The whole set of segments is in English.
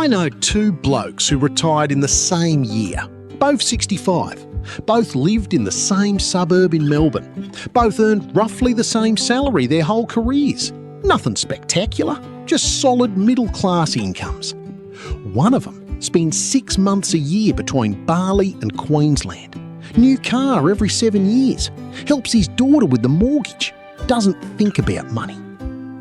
I know two blokes who retired in the same year, both 65. Both lived in the same suburb in Melbourne. Both earned roughly the same salary their whole careers. Nothing spectacular, just solid middle-class incomes. One of them spends 6 months a year between Bali and Queensland. New car every 7 years. Helps his daughter with the mortgage. Doesn't think about money.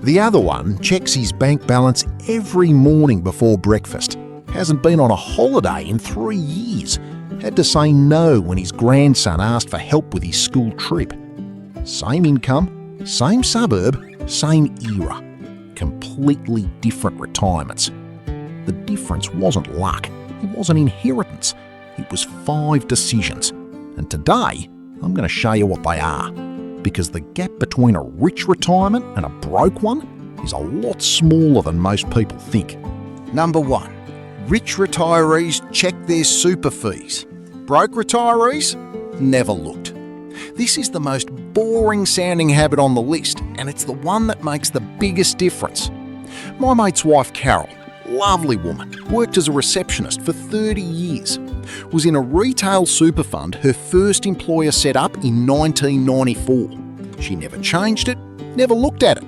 The other one checks his bank balance every morning before breakfast. Hasn't been on a holiday in 3 years. Had to say no when his grandson asked for help with his school trip. Same income, same suburb, same era. Completely different retirements. The difference wasn't luck. It wasn't inheritance. It was 5 decisions. And today, I'm going to show you what they are. Because the gap between a rich retirement and a broke one is a lot smaller than most people think. Number 1. Rich retirees check their super fees. Broke retirees never looked. This is the most boring sounding habit on the list, and it's the one that makes the biggest difference. My mate's wife Carol, lovely woman, worked as a receptionist for 30 years. Was in a retail super fund her first employer set up in 1994. She never changed it, never looked at it.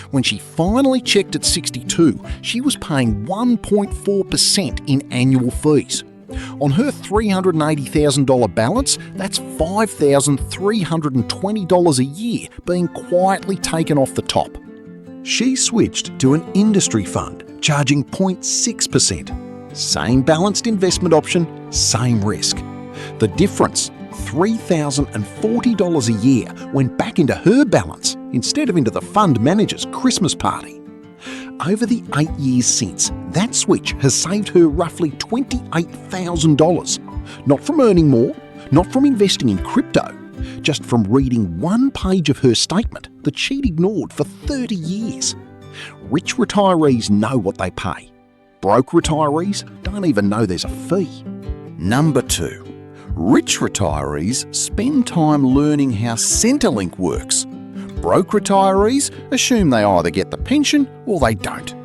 When she finally checked at 62, she was paying 1.4% in annual fees. On her $380,000 balance, that's $5,320 a year being quietly taken off the top. She switched to an industry fund, charging 0.6%. Same balanced investment option, same risk. The difference, $3,040 a year, went back into her balance instead of into the fund manager's Christmas party. Over the 8 years since, that switch has saved her roughly $28,000. Not from earning more, not from investing in crypto, just from reading one page of her statement that she'd ignored for 30 years. Rich retirees know what they pay. Broke retirees don't even know there's a fee. Number 2. Rich retirees spend time learning how Centrelink works. Broke retirees assume they either get the pension or they don't.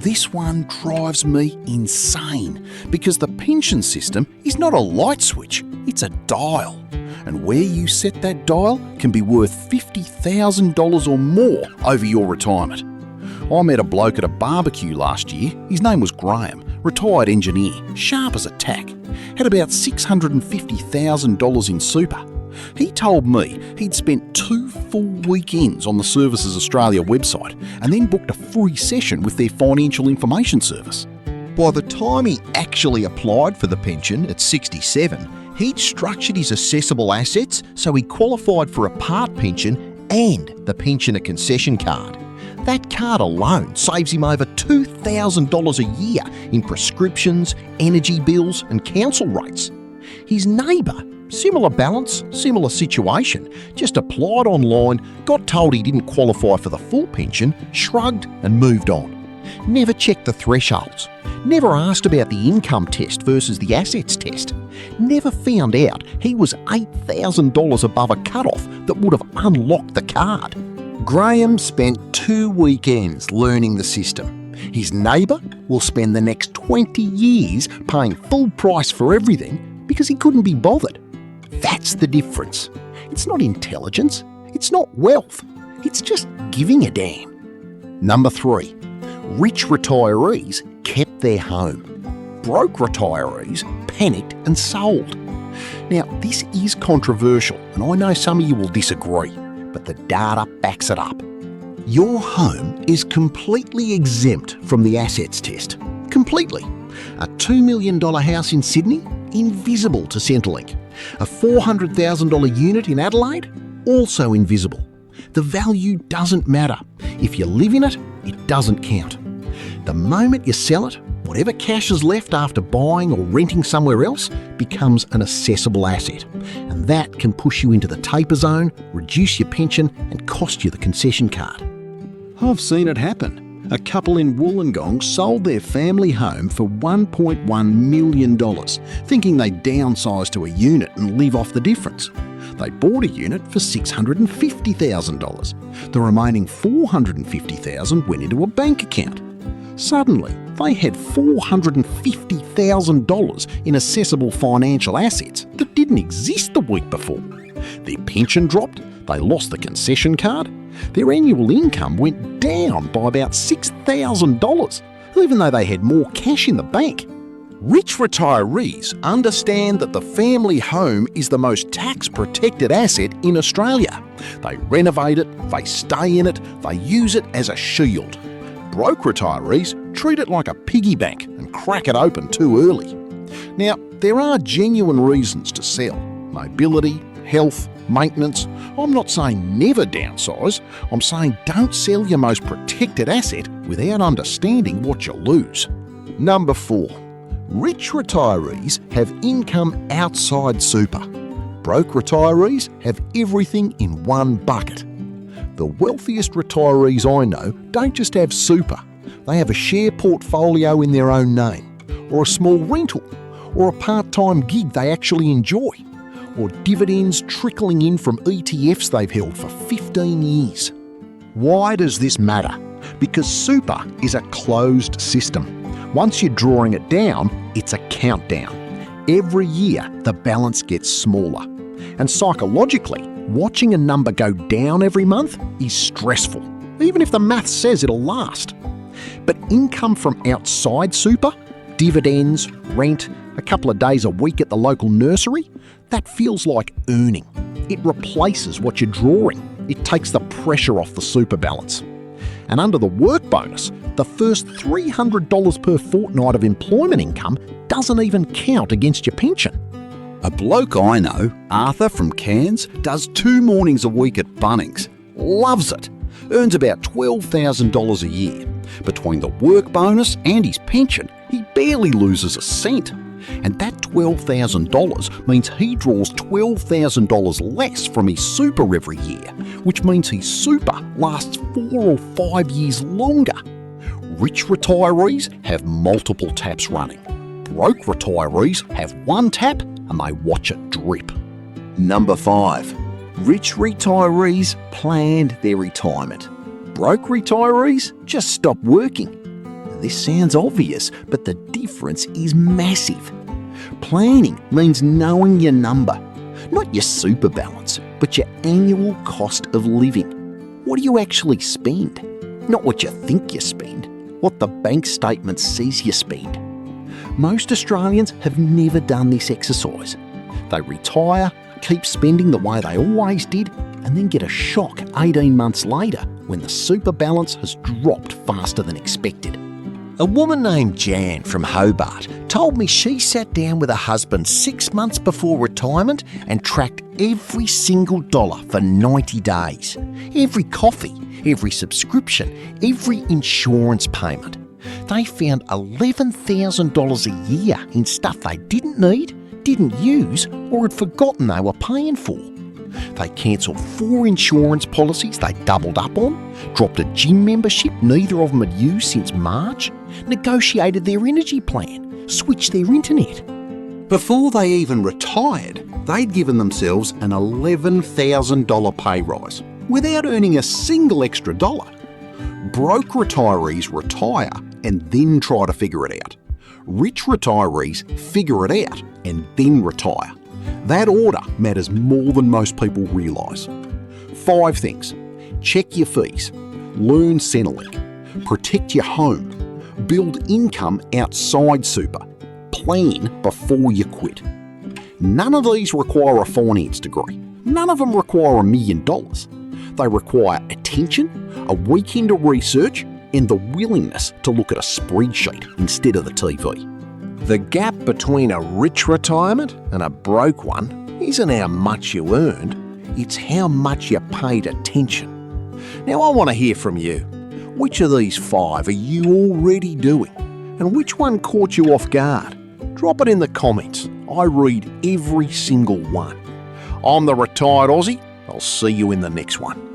This one drives me insane because the pension system is not a light switch, it's a dial. And where you set that dial can be worth $50,000 or more over your retirement. I met a bloke at a barbecue last year. His name was Graham, retired engineer, sharp as a tack. Had about $650,000 in super. He told me he'd spent 2 full weekends on the Services Australia website and then booked a free session with their financial information service. By the time he actually applied for the pension at 67, he'd structured his assessable assets so he qualified for a part pension and the pensioner concession card. That card alone saves him over $2,000 a year in prescriptions, energy bills and council rates. His neighbour, similar balance, similar situation, just applied online, got told he didn't qualify for the full pension, shrugged and moved on. Never checked the thresholds. Never asked about the income test versus the assets test. Never found out he was $8,000 above a cutoff that would have unlocked the card. Graham spent 2 weekends learning the system. His neighbour will spend the next 20 years paying full price for everything because he couldn't be bothered. That's the difference. It's not intelligence. It's not wealth. It's just giving a damn. Number 3. Rich retirees kept their home. Broke retirees panicked and sold. Now, this is controversial, and I know some of you will disagree, but the data backs it up. Your home is completely exempt from the assets test. Completely. A $2 million house in Sydney? Invisible to Centrelink. A $400,000 unit in Adelaide? Also invisible. The value doesn't matter. If you live in it, it doesn't count. The moment you sell it, whatever cash is left after buying or renting somewhere else becomes an assessable asset. And that can push you into the taper zone, reduce your pension and cost you the concession card. I've seen it happen. A couple in Wollongong sold their family home for $1.1 million, thinking they'd downsize to a unit and live off the difference. They bought a unit for $650,000. The remaining $450,000 went into a bank account. Suddenly, They had $450,000 in assessable financial assets that didn't exist the week before. Their pension dropped, they lost the concession card, their annual income went down by about $6,000, even though they had more cash in the bank. Rich retirees understand that the family home is the most tax-protected asset in Australia. They renovate it, they stay in it, they use it as a shield. Broke retirees treat it like a piggy bank and crack it open too early. Now, there are genuine reasons to sell: mobility, health, maintenance. I'm not saying never downsize, I'm saying don't sell your most protected asset without understanding what you'll lose. Number 4. Rich retirees have income outside super. Broke retirees have everything in one bucket. The wealthiest retirees I know don't just have super. They have a share portfolio in their own name, or a small rental, or a part-time gig they actually enjoy, or dividends trickling in from ETFs they've held for 15 years. Why does this matter? Because super is a closed system. Once you're drawing it down, it's a countdown. Every year, the balance gets smaller. And psychologically, watching a number go down every month is stressful, even if the math says it'll last. But income from outside super, dividends, rent, a couple of days a week at the local nursery, that feels like earning. It replaces what you're drawing. It takes the pressure off the super balance. And under the work bonus, the first $300 per fortnight of employment income doesn't even count against your pension. A bloke I know, Arthur from Cairns, does 2 mornings a week at Bunnings. Loves it. Earns about $12,000 a year. Between the work bonus and his pension, he barely loses a cent. And that $12,000 means he draws $12,000 less from his super every year, which means his super lasts 4 or 5 years longer. Rich retirees have multiple taps running. Broke retirees have one tap and they watch it drip. Number 5. Rich retirees planned their retirement. Broke retirees just stopped working. This sounds obvious, but the difference is massive. Planning means knowing your number, not your super balance, but your annual cost of living. What do you actually spend? Not what you think you spend, what the bank statement says you spend. Most Australians have never done this exercise. They retire, keep spending the way they always did, and then get a shock 18 months later when the super balance has dropped faster than expected. A woman named Jan from Hobart told me she sat down with her husband 6 months before retirement and tracked every single dollar for 90 days. Every coffee, every subscription, every insurance payment. They found $11,000 a year in stuff they didn't need, didn't use, or had forgotten they were paying for. They cancelled 4 insurance policies they doubled up on, dropped a gym membership neither of them had used since March, negotiated their energy plan, switched their internet. Before they even retired, they'd given themselves an $11,000 pay rise without earning a single extra dollar. Broke retirees retire and then try to figure it out. Rich retirees figure it out and then retire. That order matters more than most people realise. 5 things. Check your fees. Learn Centrelink. Protect your home. Build income outside super. Plan before you quit. None of these require a finance degree. None of them require $1 million. They require attention, a weekend of research, and the willingness to look at a spreadsheet instead of the TV. The gap between a rich retirement and a broke one isn't how much you earned, it's how much you paid attention. Now I want to hear from you. Which of these 5 are you already doing? And which one caught you off guard? Drop it in the comments. I read every single one. I'm the Retired Aussie. I'll see you in the next one.